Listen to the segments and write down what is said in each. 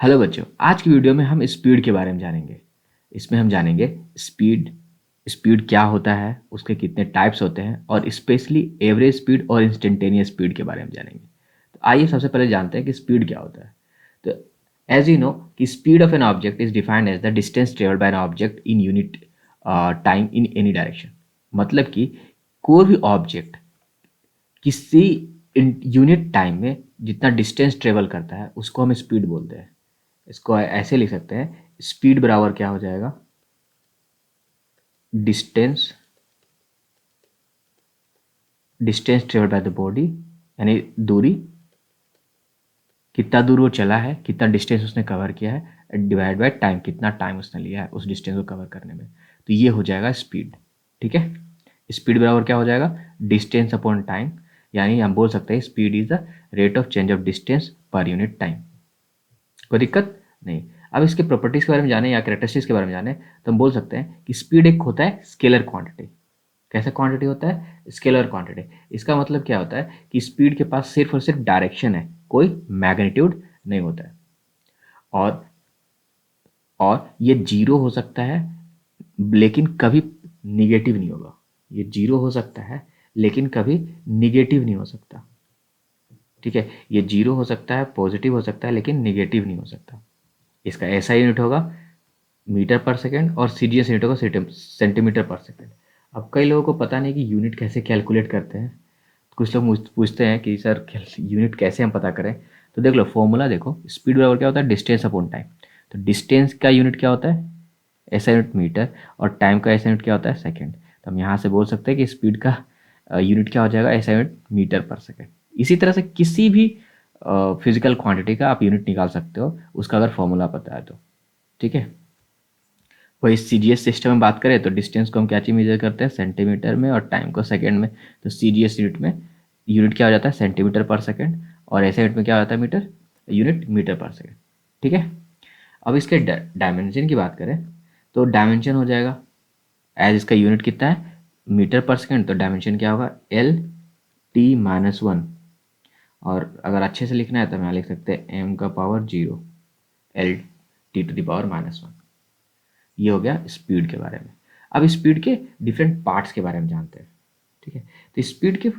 Hello बच्चों, आज की वीडियो में हम स्पीड के बारे में जानेंगे। इसमें हम जानेंगे स्पीड स्पीड क्या होता है, उसके कितने टाइप्स होते हैं और स्पेशली एवरेज स्पीड और इंस्टेंटेनियस स्पीड के बारे में जानेंगे। तो आइए सबसे पहले जानते हैं कि स्पीड क्या होता है। तो एज यू नो कि speed of an object is defined as the distance travelled by an object in unit time in any direction. मतलब कि कोई भी ऑब्जेक्ट किसी यूनिट टाइम में जितना डिस्टेंस ट्रेवल करता है उसको हम स्पीड बोलते हैं। इसको ऐसे लिख सकते हैं, स्पीड बराबर क्या हो जाएगा, distance distance travelled by the body, यानी दूरी, कितना दूर वो चला है, कितना डिस्टेंस उसने कवर किया है, डिवाइड बाय टाइम, कितना टाइम उसने लिया है उस डिस्टेंस को कवर करने में। तो ये हो जाएगा स्पीड। ठीक है, स्पीड बराबर क्या हो जाएगा, डिस्टेंस अपॉन टाइम। यानी हम बोल सकते हैं speed is the rate of change of distance per unit time. कोई दिक्कत नहीं। अब इसके प्रॉपर्टीज के बारे में जाने या कैरेक्टरिस्टिक्स के बारे में जाने तो हम बोल सकते हैं कि स्पीड एक होता है स्केलर क्वांटिटी। कैसा क्वांटिटी होता है, स्केलर क्वांटिटी। इसका मतलब क्या होता है कि स्पीड के पास सिर्फ और सिर्फ डायरेक्शन है, कोई मैग्नीट्यूड नहीं होता है। और ये जीरो हो सकता है लेकिन कभी निगेटिव नहीं होगा। ये जीरो हो सकता है लेकिन कभी निगेटिव नहीं हो सकता। ठीक है, ये जीरो हो सकता है, पॉजिटिव हो सकता है, लेकिन निगेटिव नहीं हो सकता। इसका ऐसा यूनिट होगा मीटर पर सेकेंड और सीजीएस यूनिट होगा सेंटीमीटर पर सेकेंड। अब कई लोगों को पता नहीं कि यूनिट कैसे कैलकुलेट करते हैं। कुछ लोग पूछते हैं कि सर यूनिट कैसे हम पता करें। तो देख लो फॉर्मूला देखो, स्पीड बराबर क्या होता है, डिस्टेंस अपॉन टाइम। तो डिस्टेंस का यूनिट क्या होता है, ऐसा यूनिट मीटर, और टाइम का ऐसा यूनिट क्या होता है, सेकेंड। तो हम यहाँ से बोल सकते हैं कि स्पीड का यूनिट क्या हो जाएगा, ऐसा यूनिट मीटर पर सेकेंड। इसी तरह से किसी भी फिजिकल क्वांटिटी का आप यूनिट निकाल सकते हो, उसका अगर फॉर्मूला पता है तो। ठीक है, वही सीजीएस सिस्टम में बात करें तो डिस्टेंस को हम क्या चीज मेजर करते हैं, सेंटीमीटर में, और टाइम को सेकंड में। तो सीजीएस यूनिट में यूनिट क्या हो जाता है, सेंटीमीटर पर सेकंड, और ऐसे यूनिट में क्या हो जाता है, मीटर, यूनिट मीटर पर सेकंड। ठीक है, अब इसके डायमेंशन की बात करें तो डायमेंशन हो जाएगा, एज इसका यूनिट कितना है, मीटर पर सेकंड, तो डायमेंशन क्या होगा, एल टी माइनस वन। और अगर अच्छे से लिखना है तो हम यहाँ लिख सकते हैं एम का power zero, L T to the power minus one. ये हो गया स्पीड के बारे में। अब स्पीड के डिफरेंट पार्ट्स के बारे में जानते हैं। ठीक है, तो स्पीड के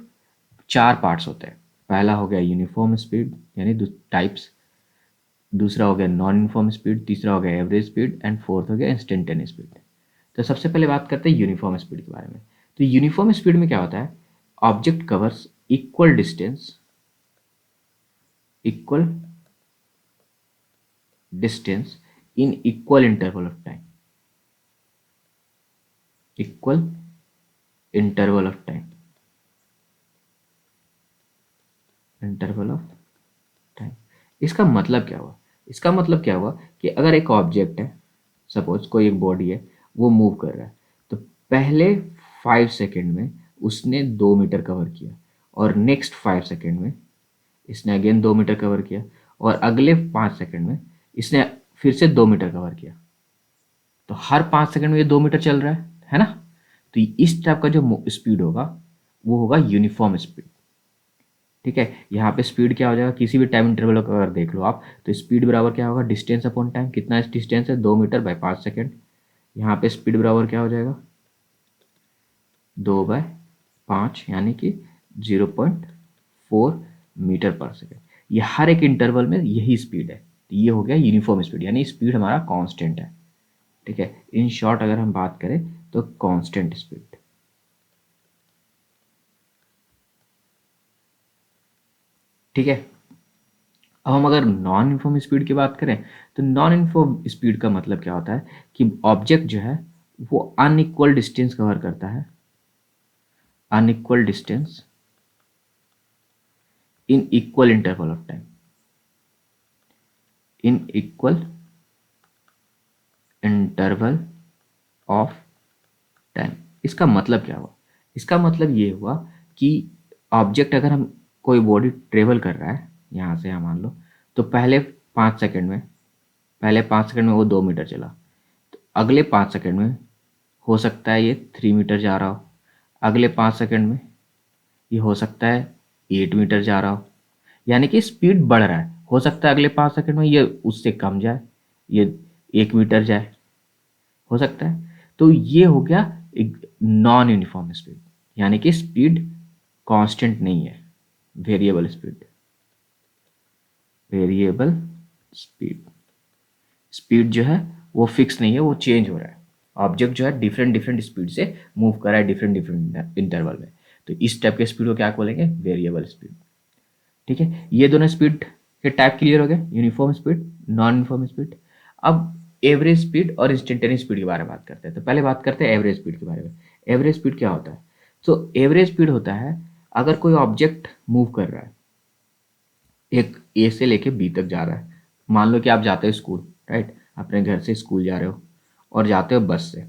चार पार्ट्स होते हैं। पहला हो गया यूनिफॉर्म स्पीड यानी टाइप्स, दूसरा हो गया नॉन यूनिफॉर्म स्पीड, तीसरा हो गया एवरेज स्पीड, एंड फोर्थ हो गया इंस्टेंटेनियस स्पीड। तो सबसे पहले बात करते हैं यूनिफॉर्म स्पीड के बारे में। तो यूनिफॉर्म स्पीड में क्या होता है, object covers equal distance in equal interval of time, equal interval of time, interval of time. इसका मतलब क्या हुआ, इसका मतलब क्या हुआ कि अगर एक ऑब्जेक्ट है, सपोज कोई एक बॉडी है, वो मूव कर रहा है, तो पहले 5 सेकेंड में उसने 2 मीटर कवर किया, और नेक्स्ट 5 सेकेंड में इसने अगेन 2 मीटर कवर किया, और अगले 5 सेकेंड में इसने फिर से 2 मीटर कवर किया। तो हर 5 सेकेंड में ये 2 मीटर चल रहा है ना। तो इस टाइप का जो स्पीड होगा वो होगा यूनिफॉर्म स्पीड। ठीक है, यहाँ पे स्पीड क्या हो जाएगा, किसी भी टाइम इंटरवल को अगर देख लो आप, तो स्पीड बराबर क्या होगा, डिस्टेंस अपॉन टाइम। कितना डिस्टेंस है, 2 मीटर बाय 5 सेकेंड। यहाँ पे स्पीड बराबर क्या हो जाएगा, 2/5, यानी कि 0.4 मीटर पर सेकेंड। ये हर एक इंटरवल में यही स्पीड है। तो ये हो गया यूनिफॉर्म स्पीड, यानी स्पीड हमारा कांस्टेंट है। ठीक है, इन शॉर्ट अगर हम बात करें तो कांस्टेंट स्पीड। ठीक है, अब हम अगर नॉन यूनिफॉर्म स्पीड की बात करें तो नॉन यूनिफॉर्म स्पीड का मतलब क्या होता है कि ऑब्जेक्ट जो है वो अनइक्वल डिस्टेंस कवर करता है, unequal distance in equal interval of time, in equal interval of time. इसका मतलब क्या हुआ, इसका मतलब ये हुआ कि ऑब्जेक्ट अगर हम कोई बॉडी ट्रेवल कर रहा है यहाँ से, यहाँ मान लो, तो पहले 5 सेकंड में वो 2 मीटर चला, तो अगले 5 सेकंड में हो सकता है ये 3 मीटर जा रहा हो, अगले 5 सेकंड में ये हो सकता है 8 मीटर जा रहा हो। यानी कि स्पीड बढ़ रहा है, हो सकता है अगले 5 सेकंड में ये उससे कम जाए, ये 1 मीटर जाए, हो सकता है। तो ये हो गया एक नॉन यूनिफॉर्म स्पीड, यानी कि स्पीड कांस्टेंट नहीं है, variable speed. Variable speed, speed जो है वो फिक्स नहीं है, वो चेंज हो रहा है। ऑब्जेक्ट जो है डिफरेंट डिफरेंट स्पीड से मूव कर रहा है डिफरेंट डिफरेंट इंटरवल में, तो इस टाइप के स्पीड को क्या बोलेंगे, वेरिएबल स्पीड। ठीक है, ये दोनों स्पीड के टाइप क्लियर हो गए, uniform speed, non uniform speed. अब एवरेज स्पीड और इंस्टेंटेनियस स्पीड के बारे में बात करते हैं। तो पहले बात करते हैं एवरेज स्पीड के बारे में। एवरेज स्पीड क्या होता है? तो एवरेज स्पीड होता है अगर कोई ऑब्जेक्ट मूव कर रहा है, एक ए से लेके बी तक जा रहा है। मान लो कि आप जाते हो स्कूल, राइट, अपने घर से स्कूल जा रहे हो और जाते हो बस से।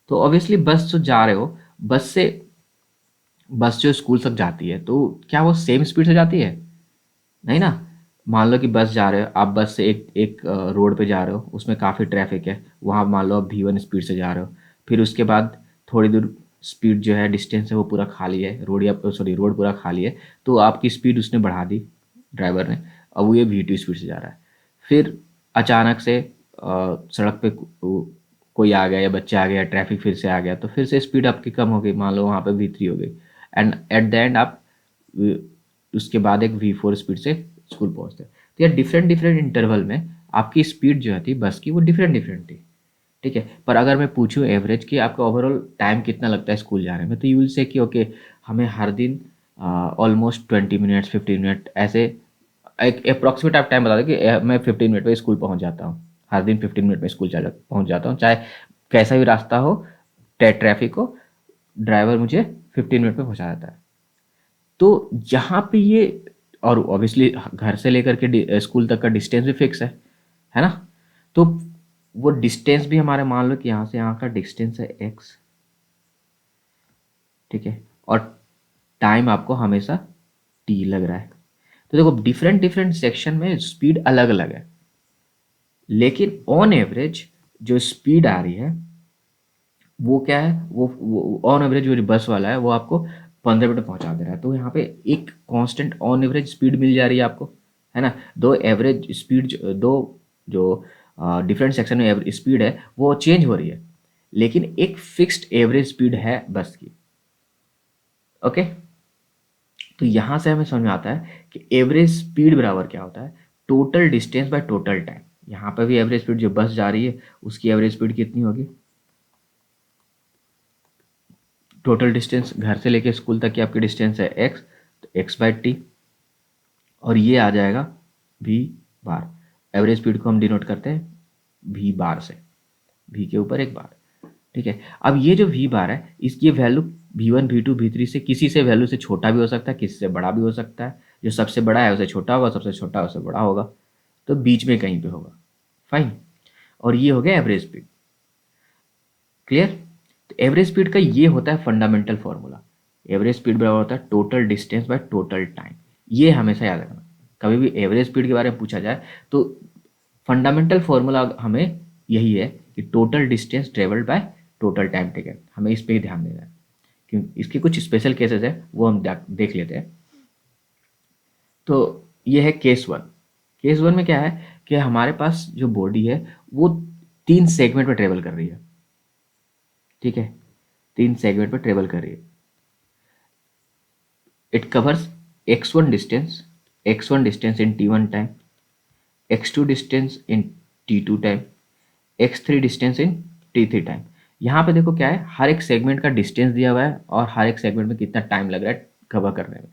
तो ऑब्वियसली बस जो जा रहे हो, बस से, बस जो स्कूल तक जाती है तो क्या वो सेम स्पीड से जाती है? नहीं ना। मान लो कि बस जा रहे हो आप, बस से एक एक रोड पे जा रहे हो, उसमें काफ़ी ट्रैफिक है, वहाँ मान लो आप V1 स्पीड से जा रहे हो। फिर उसके बाद थोड़ी दूर स्पीड जो है, डिस्टेंस है वो पूरा खाली है, रोड या सॉरी रोड पूरा खाली है, तो आपकी स्पीड उसने बढ़ा दी ड्राइवर ने, अब वो ये V2 स्पीड से जा रहा है। फिर अचानक से सड़क पे कोई आ गया या बच्चे आ गए या ट्रैफिक फिर से आ गया, तो फिर से स्पीड आपकी कम हो गई, मान लो वहाँ पे V3 हो गई, एंड एट द एंड आप उसके बाद एक V4 स्पीड से स्कूल पहुंचते हैं। तो यार डिफरेंट डिफरेंट इंटरवल में आपकी स्पीड जो थी बस की वो डिफरेंट डिफरेंट थी। ठीक है, पर अगर मैं पूछूं एवरेज कि आपका ओवरऑल टाइम कितना लगता है स्कूल जाने में, तो यू विल से कि ओके हमें हर दिन ऑलमोस्ट 20 मिनट्स 15 मिनट ऐसे एक अप्रॉक्सीमेट आप टाइम बता दें कि मैं 15 मिनट में स्कूल पहुंच जाता हूँ, हर दिन 15 मिनट में स्कूल पहुंच जाता हूँ, चाहे कैसा भी रास्ता हो, ट्रैफिक हो, ड्राइवर मुझे 15 मिनट में पहुंचा देता है। तो यहाँ पे ये, और ऑब्वियसली घर से लेकर के स्कूल तक का डिस्टेंस भी फिक्स है ना। तो वो डिस्टेंस भी हमारे, मान लो कि यहाँ से यहाँ का डिस्टेंस है x, ठीक है, और टाइम आपको हमेशा t लग रहा है। तो देखो डिफरेंट डिफरेंट सेक्शन में स्पीड अलग अलग है, लेकिन ऑन एवरेज जो स्पीड आ रही है वो क्या है, वो ऑन एवरेज जो बस वाला है वो आपको 15 मिनट में पहुंचा दे रहा है। तो यहाँ पे एक कांस्टेंट ऑन एवरेज स्पीड मिल जा रही है आपको, है ना। दो एवरेज स्पीड, दो जो डिफरेंट सेक्शन में स्पीड है वो चेंज हो रही है, लेकिन एक फिक्स्ड एवरेज स्पीड है बस की। ओके, तो यहाँ से हमें समझ में आता है कि एवरेज स्पीड बराबर क्या होता है, total distance by total time. यहाँ पर भी एवरेज स्पीड जो बस जा रही है उसकी एवरेज स्पीड कितनी होगी, टोटल डिस्टेंस घर से लेके स्कूल तक की आपकी डिस्टेंस है एक्स, तो x/t, और ये आ जाएगा v बार। एवरेज स्पीड को हम डिनोट करते हैं v बार से, v के ऊपर एक बार। ठीक है, अब ये जो v बार है इसकी वैल्यू v1 v2 v3 से किसी से वैल्यू से छोटा भी हो सकता है, किसी से बड़ा भी हो सकता है। जो सबसे बड़ा है उसे छोटा होगा, सबसे छोटा उसे बड़ा होगा, तो बीच में कहीं पे होगा। फाइन, और ये हो गया एवरेज स्पीड। क्लियर? तो एवरेज स्पीड का ये होता है फंडामेंटल फॉर्मूला। एवरेज स्पीड बराबर होता है total distance by total time. ये हमेशा याद रखना, कभी भी एवरेज स्पीड के बारे में पूछा जाए तो फंडामेंटल फॉर्मूला हमें यही है कि total distance travelled bye total time taken, हमें इस पर ही ध्यान देना है। क्योंकि इसके कुछ स्पेशल केसेस है वो हम देख लेते हैं। तो ये है केस वन। केस वन में क्या है कि हमारे पास जो बॉडी है वो 3 सेगमेंट में ट्रेवल कर रही है। ठीक है, 3 सेगमेंट में ट्रेवल कर रही है। It covers x1 distance in t1 time, x2 distance in t2 time, x3 distance in t3 time. यहाँ पे देखो क्या है, हर एक सेगमेंट का डिस्टेंस दिया हुआ है और हर एक सेगमेंट में कितना टाइम लग रहा है कवर करने में।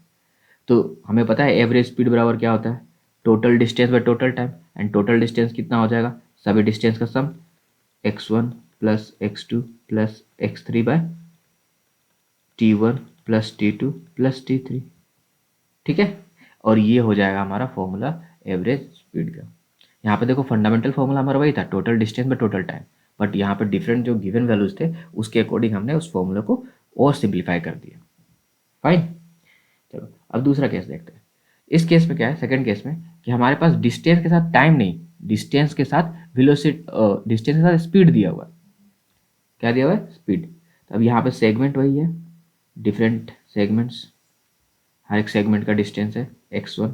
तो हमें पता है एवरेज स्पीड बराबर क्या होता है, total distance by total time, and total distance कितना हो जाएगा, सभी डिस्टेंस का sum, x1 plus x2 plus x3 by t1 plus t2 plus t3। ठीक है, और ये हो जाएगा हमारा फॉर्मूला एवरेज स्पीड का। यहाँ पे देखो फंडामेंटल फॉर्मूला हमारा वही था, total distance by total time, but यहाँ पे डिफरेंट जो गिवन वैल्यूज थे उसके अकॉर्डिंग हमने उस फॉर्मूला को और सिंप्लीफाई कर दिया। फाइन, चलो अब दूसरा केस देखते हैं। इस केस में क्या है, सेकंड केस में, कि हमारे पास डिस्टेंस के साथ टाइम नहीं, डिस्टेंस के साथ वेलोसिटी, डिस्टेंस के साथ स्पीड दिया हुआ है। क्या दिया हुआ है, स्पीड। तो अब यहाँ पे सेगमेंट वही है, डिफरेंट सेगमेंट्स, हर एक सेगमेंट का डिस्टेंस है x1,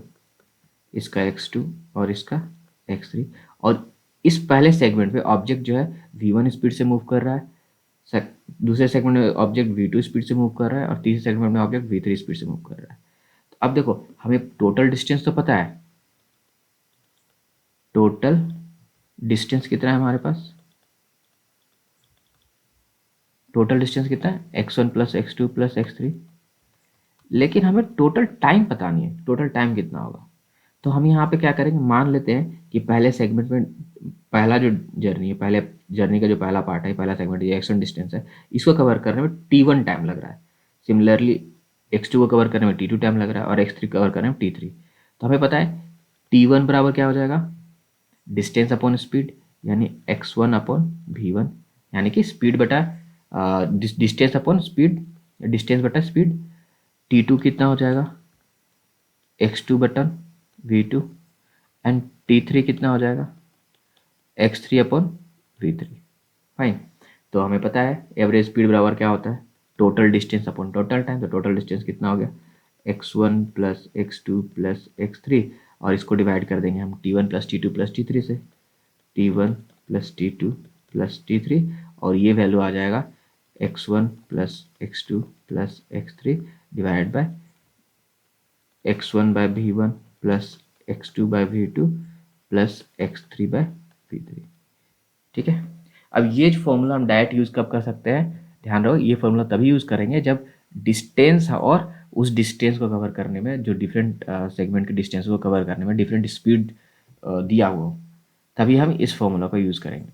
इसका x2 और इसका x3। और इस पहले सेगमेंट पे ऑब्जेक्ट जो है v1 स्पीड से मूव कर रहा है, दूसरे सेगमेंट में ऑब्जेक्ट v2 स्पीड से मूव कर रहा है और तीसरे सेगमेंट में ऑब्जेक्ट v3 स्पीड से मूव कर रहा है। तो अब देखो हमें टोटल डिस्टेंस तो पता है, टोटल डिस्टेंस कितना है हमारे पास, टोटल डिस्टेंस कितना है x1 plus x2 plus x3, लेकिन हमें टोटल टाइम पता नहीं है, टोटल टाइम कितना होगा। तो हम यहाँ पे क्या करेंगे, मान लेते हैं कि पहले सेगमेंट में पहला जो जर्नी है, पहले जर्नी का जो पहला पार्ट है, पहला सेगमेंट ये x1 डिस्टेंस है, इसको कवर करने में t1 टाइम लग रहा है। सिमिलरली x2 को कवर करने में t2 टाइम लग रहा है और x3 कवर करने में t3। तो हमें पता है t1 बराबर क्या हो जाएगा, डिस्टेंस अपॉन स्पीड, यानी x1 अपॉन v1, यानी कि स्पीड बटा डिस्टेंस अपॉन स्पीड, डिस्टेंस बटा स्पीड। t2 कितना हो जाएगा, x2 button v2, and t3 कितना हो जाएगा, x3 अपॉन v3। फाइन। तो हमें पता है एवरेज स्पीड बराबर क्या होता है, total distance upon total time. तो टोटल डिस्टेंस कितना हो गया, x1 plus x2 plus x3, और इसको डिवाइड कर देंगे हम t1 plus t2 plus t3 से, t1 plus t2 plus t3, और ये वैल्यू आ जाएगा x1 plus x2 plus x3 divide by x1 by v1 plus x2 by v2 plus x3 by v3। ठीक है। अब ये जो फॉर्मूला हम डायरेक्ट यूज़ कब कर सकते हैं, ध्यान रहो, ये फॉर्मूला तभी यूज़ करेंगे जब डिस्टेंस और उस डिस्टेंस को कवर करने में, जो डिफरेंट सेगमेंट के डिस्टेंस को कवर करने में डिफरेंट स्पीड दिया हुआ हो, तभी हम इस फॉर्मूला को यूज़ करेंगे।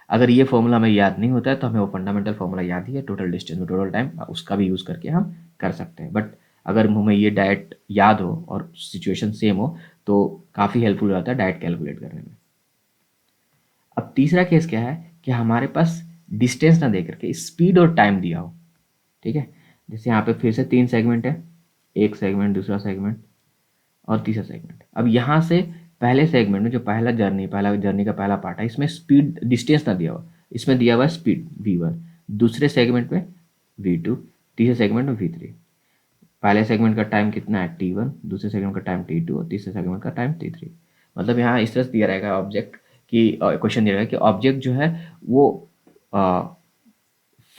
अगर ये फॉर्मूला हमें याद नहीं होता है तो हमें वो फंडामेंटल फॉर्मूला याद ही है, टोटल डिस्टेंस और टोटल टाइम, उसका भी यूज़ करके हम कर सकते हैं। बट अगर हमें ये डायरेक्ट याद हो और सिचुएशन सेम हो तो काफ़ी हेल्पफुल हो जाता है डायरेक्ट कैलकुलेट करने में। अब तीसरा केस क्या है कि हमारे पास डिस्टेंस ना दे करके स्पीड और टाइम दिया हो। ठीक है। जैसे यहाँ पे फिर से 3 सेगमेंट है, एक सेगमेंट, दूसरा सेगमेंट और तीसरा सेगमेंट। अब यहाँ से पहले सेगमेंट में जो पहला जर्नी का पहला पार्ट है, इसमें स्पीड डिस्टेंस ना दिया हुआ, इसमें दिया हुआ है स्पीड v1, दूसरे सेगमेंट में v2, तीसरे सेगमेंट में v3। पहले सेगमेंट का टाइम कितना है t1, दूसरे सेगमेंट का टाइम t2 और तीसरे सेगमेंट का टाइम t3। मतलब यहाँ इस तरह से दिया रहेगा ऑब्जेक्ट कि क्वेश्चन दिया रहेगा कि ऑब्जेक्ट जो है वो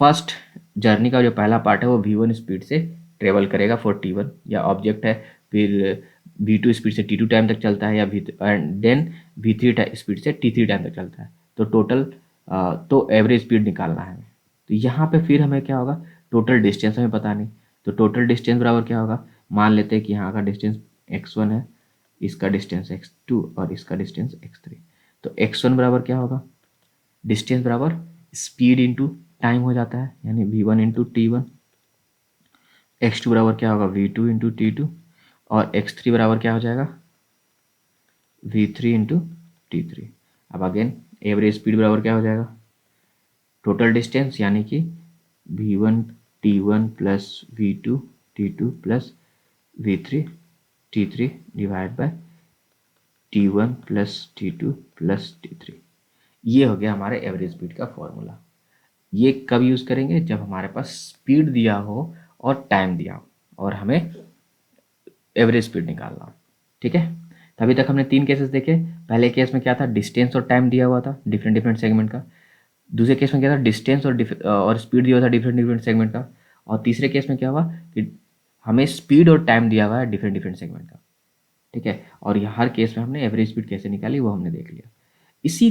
फर्स्ट जर्नी का जो पहला पार्ट है वो v1 स्पीड से ट्रेवल करेगा फॉर t1, या ऑब्जेक्ट है फिर v2 स्पीड से t2 टाइम तक चलता है, या एंड देन v3 स्पीड से t3 टाइम तक चलता है। तो टोटल तो एवरेज स्पीड निकालना है। तो यहाँ पे फिर हमें क्या होगा, टोटल डिस्टेंस हमें पता नहीं, तो टोटल डिस्टेंस बराबर क्या होगा, मान लेते हैं कि यहाँ का डिस्टेंस x1 है, इसका डिस्टेंस x2 और इसका डिस्टेंस x3। तो x1 बराबर क्या होगा, डिस्टेंस बराबर स्पीड इंटू टाइम हो जाता है, यानी v1 इंटू टी1। x2 बराबर क्या होगा, v2 इंटू टी2, और x3 बराबर क्या हो जाएगा, v3 इंटू टी3। अब अगेन एवरेज स्पीड बराबर क्या हो जाएगा, टोटल डिस्टेंस यानी कि v1 t1 plus v2 t2 plus v3 t3 divide by t1 plus t2 plus t3। ये हो गया हमारे एवरेज स्पीड का फॉर्मूला। ये कब यूज़ करेंगे, जब हमारे पास स्पीड दिया हो और टाइम दिया हो और हमें एवरेज स्पीड निकालना हो। ठीक है। तभी तक हमने 3 केसेस देखे। पहले केस में क्या था, डिस्टेंस और टाइम दिया हुआ था डिफरेंट डिफरेंट सेगमेंट का। दूसरे केस में क्या था, डिस्टेंस और स्पीड दिया हुआ था डिफरेंट डिफरेंट सेगमेंट का। और तीसरे केस में क्या हुआ कि हमें स्पीड और टाइम दिया हुआ है डिफरेंट डिफरेंट सेगमेंट का। ठीक है। और ये हर केस में हमने एवरेज स्पीड कैसे निकाली वो हमने देख लिया। इसी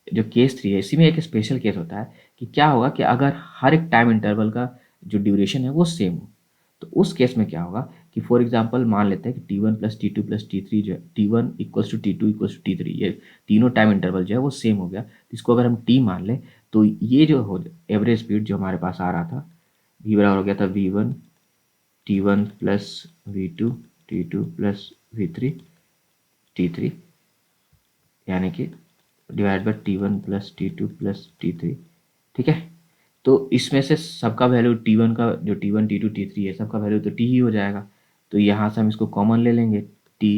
जो केस 3 है, इसी में एक स्पेशल केस होता है कि क्या होगा कि अगर हर एक टाइम इंटरवल का जो ड्यूरेशन है वो सेम हो, तो उस केस में क्या होगा कि फॉर एग्जांपल मान लेते हैं कि t1 plus T two plus टी3 जो है, t1 इक्वल्स टू टी2 इक्वल्स टू टी3, ये तीनों टाइम इंटरवल जो है वो सेम हो गया। तो इसको अगर हम t मान लें तो ये जो हो एवरेज स्पीड जो हमारे पास आ रहा था, v बराबर हो गया था v1 t1 plus v2 t2 plus v3 t3, यानी कि divide by t1 plus t2 plus t3। ठीक है। तो इसमें से सबका वैल्यू t1 का, जो t1 t2 t3 है, सबका वैल्यू तो t ही हो जाएगा। तो यहाँ से हम इसको कॉमन ले लेंगे, t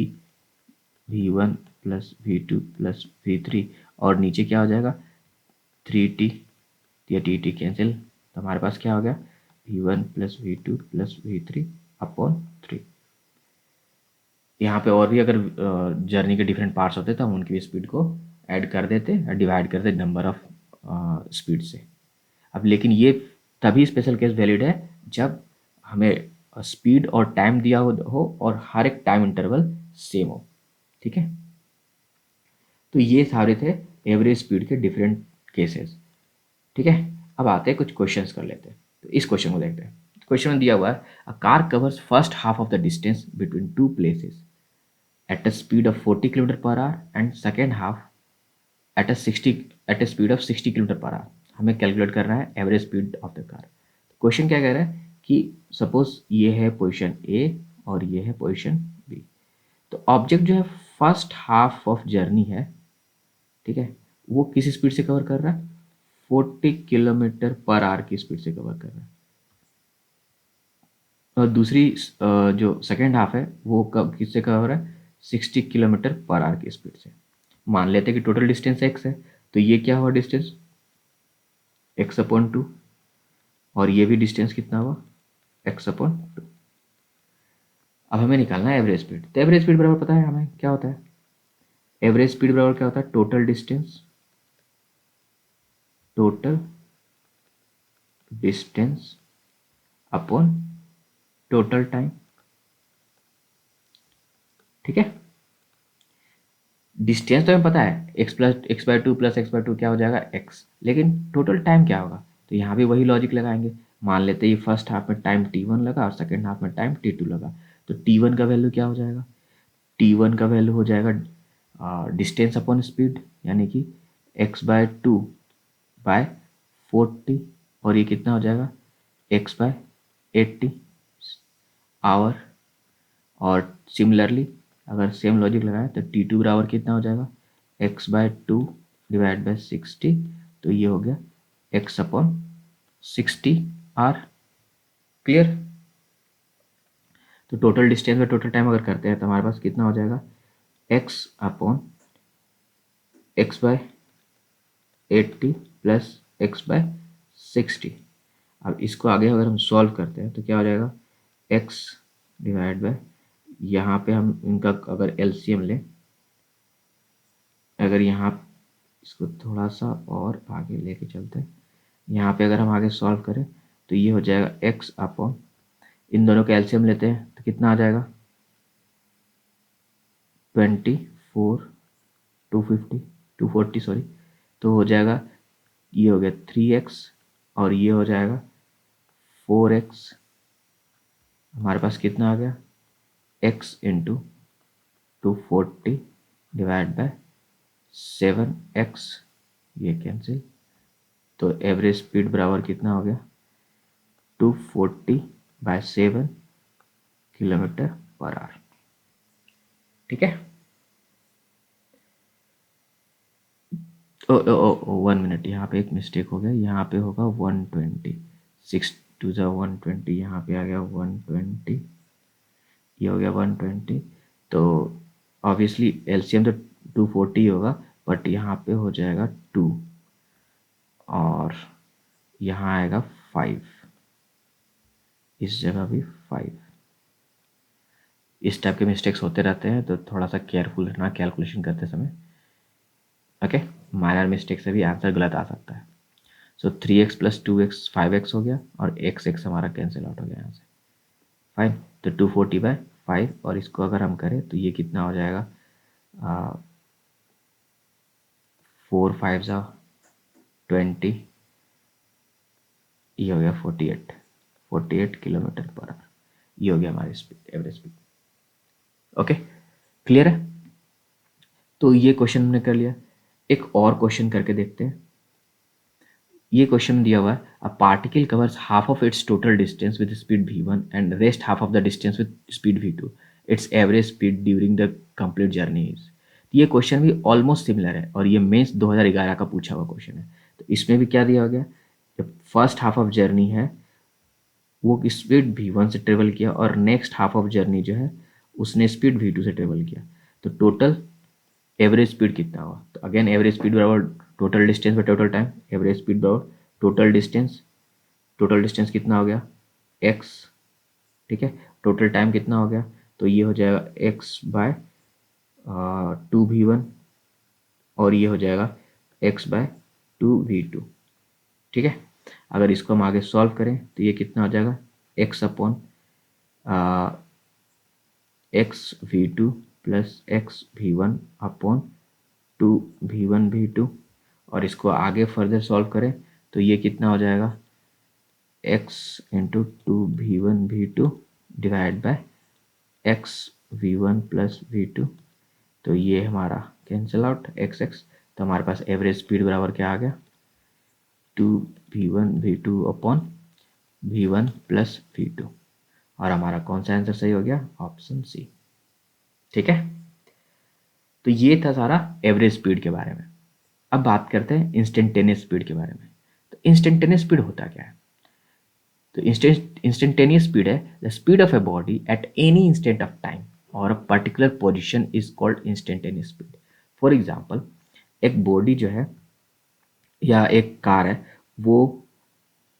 v1 plus v2 plus v3, और नीचे क्या हो जाएगा 3t, या टी कैंसिल, तो हमारे पास क्या हो गया v1 plus v2 plus v3 upon 3। यहाँ पे और भी अगर जर्नी के डिफरेंट पार्ट्स होते तो हम उनकी भी स्पीड को ऐड कर देते और डिवाइड कर देते नंबर ऑफ स्पीड से। अब लेकिन ये तभी स्पेशल केस वैलिड है जब हमें स्पीड और टाइम दिया हो और हर एक टाइम इंटरवल सेम हो। ठीक है, तो ये सारे थे एवरेज स्पीड के डिफरेंट केसेस। ठीक है, अब आते हैं कुछ क्वेश्चंस कर लेते हैं। तो इस क्वेश्चन को देखते हैं। क्वेश्चन में दिया हुआ है a car covers first half of the distance between two places at a speed of 40 km per hour and second half at a speed of 60 km per hour। हमें कैलकुलेट करना है average speed of the car. Question क्या कह रहा है कि suppose ये है पोजीशन ए और ये है पोजीशन बी। तो ऑब्जेक्ट जो है फर्स्ट हाफ ऑफ जर्नी है, ठीक है, वो किस स्पीड से कवर कर रहा है? 40 किलोमीटर पर आवर की स्पीड से कवर कर रहा है। और दूसरी जो सेकेंड हाफ है वो कब किससे कवर है? 60 किलोमीटर पर आवर की स्पीड से। मान लेते हैं कि टोटल डिस्टेंस एक्स है, तो ये क्या हुआ डिस्टेंस? X upon two. और ये भी डिस्टेंस कितना हुआ? X upon two. अब हमें निकालना है एवरेज स्पीड। तो एवरेज स्पीड बराबर पता है हमें क्या होता है? एवरेज स्पीड बराबर क्या होता है? Total distance, total distance upon total time. ठीक है, डिस्टेंस तो हमें पता है x plus x by to plus x by to क्या हो जाएगा? एक्स। लेकिन टोटल टाइम क्या होगा? तो यहाँ भी वही लॉजिक लगाएंगे। मान लेते हैं ये फर्स्ट हाफ में टाइम t1 लगा और सेकेंड हाफ में टाइम t2 लगा। तो t1 का वैल्यू क्या हो जाएगा? t1 का वैल्यू हो जाएगा डिस्टेंस अपॉन स्पीड, यानी कि एक्स बाय टू बाय 40। और ये कितना हो जाएगा? X by 80 hour. और सिमिलरली अगर सेम लॉजिक लगाए तो t2 बराबर कितना हो जाएगा? X by two divide by 60। तो ये हो गया एक्स अपॉन 60 आर। क्लियर? तो टोटल डिस्टेंस में टोटल टाइम अगर करते हैं तो हमारे पास कितना हो जाएगा? X upon x by 80 plus x by 60। अब इसको आगे अगर हम सॉल्व करते हैं तो क्या हो जाएगा? एक्स डिवाइड बाय, यहाँ पे हम इनका अगर एलसीएम लें, अगर यहाँ इसको थोड़ा सा और आगे लेके चलते हैं, यहाँ पे अगर हम आगे सॉल्व करें तो ये हो जाएगा एक्स अपॉन, इन दोनों का एलसीएम लेते हैं तो कितना आ जाएगा? 24 250 240 सॉरी। तो हो जाएगा, ये हो गया 3x और ये हो जाएगा 4x। हमारे पास कितना आ गया? x into 240 divide by 7x। ये कैंसिल। तो एवरेज स्पीड बराबर कितना हो गया? 240 बाय 7 किलोमीटर पर आवर। ठीक है, ओ ओ ओ 1 मिनट, यहाँ पे एक मिस्टेक हो गया। यहाँ पे होगा 120, 6 टू ज़ा 120, यहाँ पे आ गया 120, ये हो गया 120। तो ऑब्वियसली एलसीएम तो 240 होगा, बट यहाँ पे हो जाएगा 2 और यहाँ आएगा 5, इस जगह भी 5। इस टाइप के मिस्टेक्स होते रहते हैं, तो थोड़ा सा केयरफुल रहना कैलकुलेशन करते समय। ओके, माइनर मिस्टेक से भी आंसर गलत आ सकता है। सो 3x प्लस 2x 5x हो गया और x हमारा कैंसिल आउट हो गया यहाँ से। फाइन, तो 240/5 और इसको अगर हम करें तो ये कितना हो जाएगा? 4 5 ज़ा 20, ये हो गया 48 किलोमीटर पर आवर। ये हो गया हमारी speed, average speed. Okay, clear है? तो ये क्वेश्चन हमने कर लिया। एक और क्वेश्चन करके देखते हैं। ये क्वेश्चन दिया हुआ है a particle covers half of its total distance with speed v1 and rest half of the distance with speed v2। It's average speed during the complete journey is. ये क्वेश्चन भी almost similar है और ये mains 2011 का पूछा हुआ question है। तो इसमें भी क्या दिया गया? जब फर्स्ट हाफ ऑफ जर्नी है वो स्पीड v1 से ट्रेवल किया और नेक्स्ट हाफ ऑफ जर्नी जो है उसने स्पीड v2 से ट्रेवल किया। तो टोटल एवरेज स्पीड कितना हुआ? तो अगेन एवरेज स्पीड बराबर total distance by total time. Average speed बराबर टोटल डिस्टेंस, टोटल डिस्टेंस कितना हो गया? x। ठीक है, टोटल टाइम कितना हो गया? तो ये हो जाएगा x बाय 2v1 और ये हो जाएगा x बाय 2v2। ठीक है, अगर इसको हम आगे सॉल्व करें तो ये कितना हो जाएगा x upon x v two plus x v one upon 2v1v2। और इसको आगे फर्दर सॉल्व करें तो ये कितना हो जाएगा x into 2v1v2 divide by x v one plus v two. तो ये हमारा कैंसिल आउट एक्स एक्स, तो हमारे पास एवरेज स्पीड बराबर क्या आ गया 2v1v2 upon v1 plus v2। और हमारा कौन सा आंसर सही हो गया, ऑप्शन सी। ठीक है, तो ये था सारा एवरेज स्पीड के बारे में। अब बात करते हैं इंस्टेंटेनियस स्पीड के बारे में। तो इंस्टेंटेनियस स्पीड होता क्या है, तो इंस्टेंटेनियस स्पीड है the speed of a body at any instant of time और a particular position is called instantaneous speed. For example, एक बॉडी जो है या एक कार है वो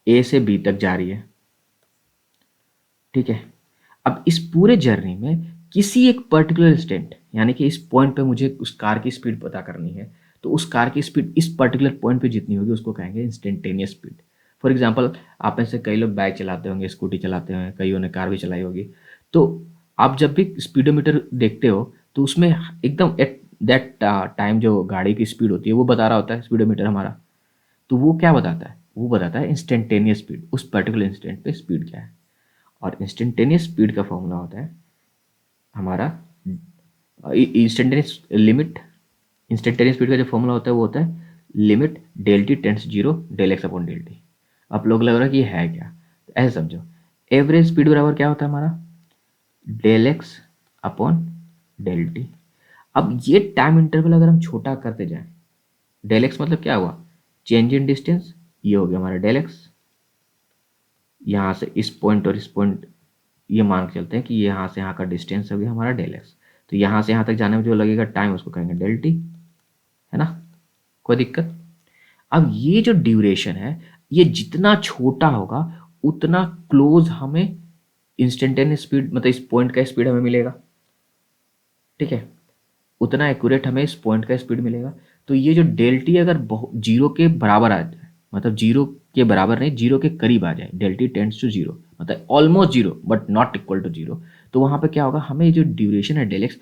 ए से बी तक जा रही है। ठीक है, अब इस पूरे जर्नी में किसी एक पर्टिकुलर इंस्टेंट यानी कि इस पॉइंट पे मुझे उस कार की स्पीड पता करनी है, तो उस कार की स्पीड इस पर्टिकुलर पॉइंट पे जितनी होगी उसको कहेंगे इंस्टेंटेनियस स्पीड। फॉर एग्जांपल, आप में से कई लोग बाइक चलाते होंगे, स्कूटी चलाते होंगे, कईयों ने कार भी चलाई होगी। तो आप जब भी स्पीडोमीटर देखते हो तो उसमें एकदम एट दैट टाइम जो गाड़ी की स्पीड होती है वो बता रहा होता है स्पीडोमीटर हमारा। तो वो क्या बताता है, वो बताता है इंस्टेंटेनियस स्पीड, उस पर्टिकुलर इंस्टेंट पे स्पीड क्या है। और इंस्टेंटेनियस स्पीड का फॉर्मूला होता है हमारा इंस्टेंटेनियस लिमिट। इंस्टेंटेनियस स्पीड का जो फॉर्मूला होता है वो होता है limit del T tends zero del x upon del t. आप लोग लग रहा है कि ये है क्या, तो ऐसे समझो एवरेज स्पीड बराबर क्या होता है हमारा del x upon del t. अब ये टाइम इंटरवल अगर हम छोटा करते जाएं, डेल एक्स मतलब क्या हुआ चेंज इन डिस्टेंस, ये हो गया हमारा डेल एक्स। यहाँ से इस पॉइंट और इस पॉइंट ये मान के चलते हैं कि यहाँ से यहाँ का डिस्टेंस हो गया हमारा डेल एक्स। तो यहाँ से यहाँ तक जाने में जो लगेगा टाइम उसको कहेंगे डेल टी, है ना, कोई दिक्कत। अब ये जो ड्यूरेशन है ये जितना छोटा होगा उतना क्लोज हमें इंस्टेंटेनियस स्पीड मतलब इस पॉइंट का स्पीड हमें मिलेगा। ठीक है, उतना एक्यूरेट हमें इस पॉइंट का स्पीड मिलेगा। तो ये जो डेल टी अगर जीरो के बराबर आ जाए, मतलब जीरो के बराबर नहीं जीरो के करीब आ जाए, del T tends to zero मतलब almost zero but not equal to zero, तो वहाँ पे क्या होगा हमें जो ड्यूरेशन है डेल एक्स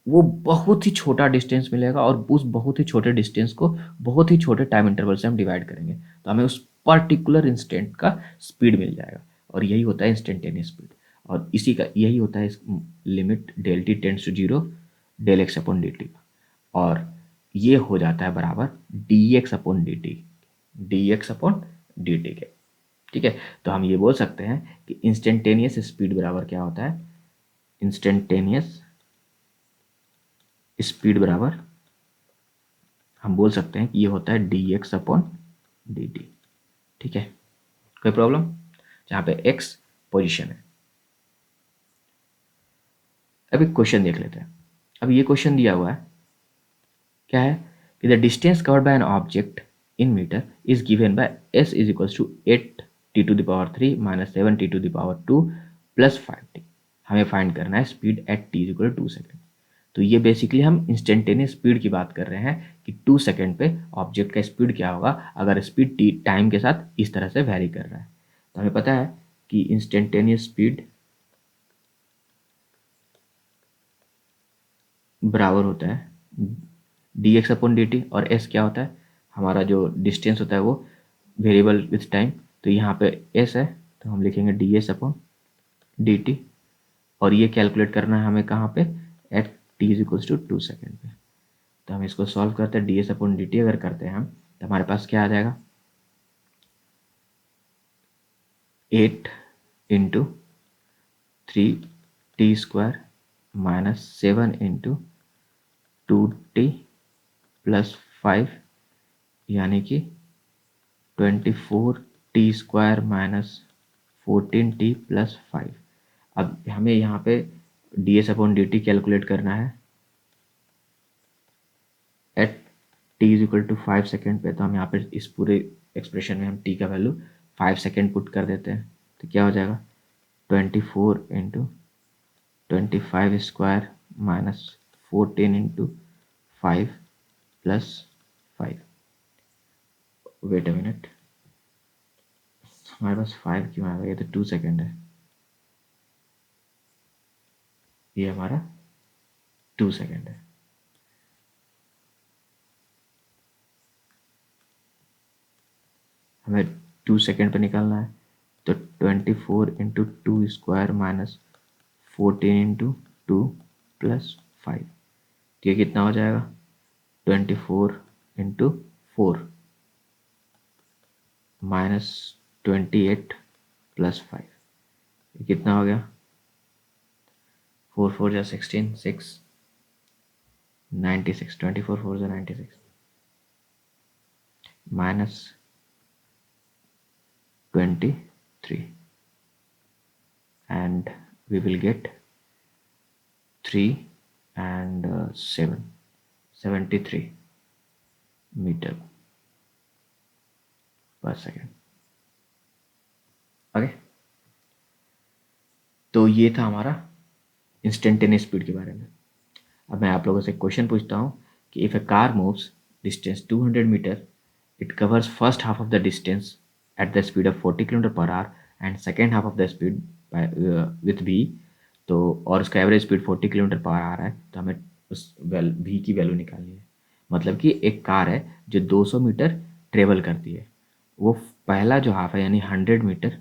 वो बहुत ही छोटा डिस्टेंस मिलेगा और उस बहुत ही छोटे डिस्टेंस को बहुत ही छोटे टाइम इंटरवल से हम डिवाइड करेंगे तो हमें उस पर्टिकुलर इंस्टेंट का स्पीड मिल जाएगा। और यही होता है इंस्टेंटेनियस स्पीड, और इसी का यही होता है limit del T tends to zero del x upon d t का। और ये हो जाता है बराबर d x upon d t, d x upon d t के। ठीक है, तो हम ये बोल सकते हैं कि इंस्टेंटेनियस स्पीड बराबर क्या होता है, इंस्टेंटेनियस स्पीड बराबर हम बोल सकते हैं कि ये होता है D x upon d T. ठीक है, कोई प्रॉब्लम, जहाँ पे एक्स पोजिशन है। अब एक क्वेश्चन देख लेते हैं। अब ये क्वेश्चन दिया हुआ है क्या है कि the distance covered by an object in metre is given by s is equals to 8 t to the power 3 minus 7 t to the power 2 plus 5 t. हमें फाइंड करना है speed at t is equal 2 second. तो ये basically हम instantaneous speed की बात कर रहे हैं कि 2 सेकेंड पे ऑब्जेक्ट का स्पीड क्या होगा अगर स्पीड टी टाइम के साथ इस तरह से वेरी कर रहा है। तो हमें पता है कि इंस्टेंटेनियस स्पीड बराबर होता है D x upon d t, और एस क्या होता है हमारा जो डिस्टेंस होता है वो वेरिएबल विथ टाइम। तो यहाँ पे एस है तो हम लिखेंगे d s upon d t, और ये कैलकुलेट करना है हमें कहाँ पे at t is equals to 2 second पे। तो हम इसको सॉल्व करते हैं d s upon d t अगर करते हैं हम तो हमारे पास क्या आ जाएगा 8 into 3t² minus 7 into 2t plus 5 यानी कि 24t² माइनस 14t प्लस 5। अब हमें यहाँ पे d s upon d t calculate करना है at t is equal to 5 second पे। तो हम यहाँ पे इस पूरे एक्सप्रेशन में हम टी का वैल्यू 5 सेकेंड पुट कर देते हैं तो क्या हो जाएगा 24 into 25 square minus 14 into 5 plus 5। Wait a minute, हमारे पास 5 क्यों आ गया? ये तो 2 सेकेंड है, ये हमारा 2 सेकेंड है। हमें 2 सेकेंड पे निकालना है, तो 24 into 2 square minus 14 into 2 plus 5, तो ये कितना हो जाएगा? 24 इंटू 4 माइनस 28 प्लस 5, ये कितना हो गया? 4 4 जा 16, 6 96, 24 4 जा 96 minus 23, and we will get 3 and 7, 73 metre per second. Okay, तो ये था हमारा इंस्टेंटेनियस स्पीड के बारे में। अब मैं आप लोगों से क्वेश्चन पूछता हूँ कि if a car moves distance 200 metre, it covers first half of the distance at the speed of 40 kilometre per hour and second half of the speed with v, तो और उसका average speed 40 kilometre per hour है, तो हमें उस v की value निकालनी है। मतलब कि एक कार है जो 200 मीटर ट्रेवल करती है, वो पहला जो हाफ है यानी 100 मीटर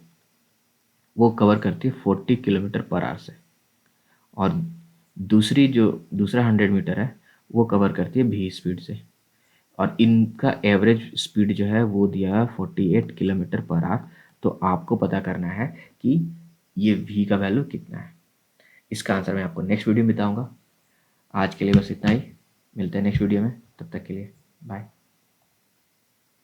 वो कवर करती है 40 किलोमीटर पर आवर से, और दूसरा 100 मीटर है वो कवर करती है v स्पीड से, और इनका एवरेज स्पीड जो है वो दिया है 48 किलोमीटर पर आवर। तो आपको पता करना है कि ये v का वैल्यू कितना है। इसका आंसर मैं आपको नेक्स्ट वीडियो में बताऊंगा। आज के लिए बस इतना ही, मिलते हैं नेक्स्ट वीडियो में, तब तक के लिए बाय।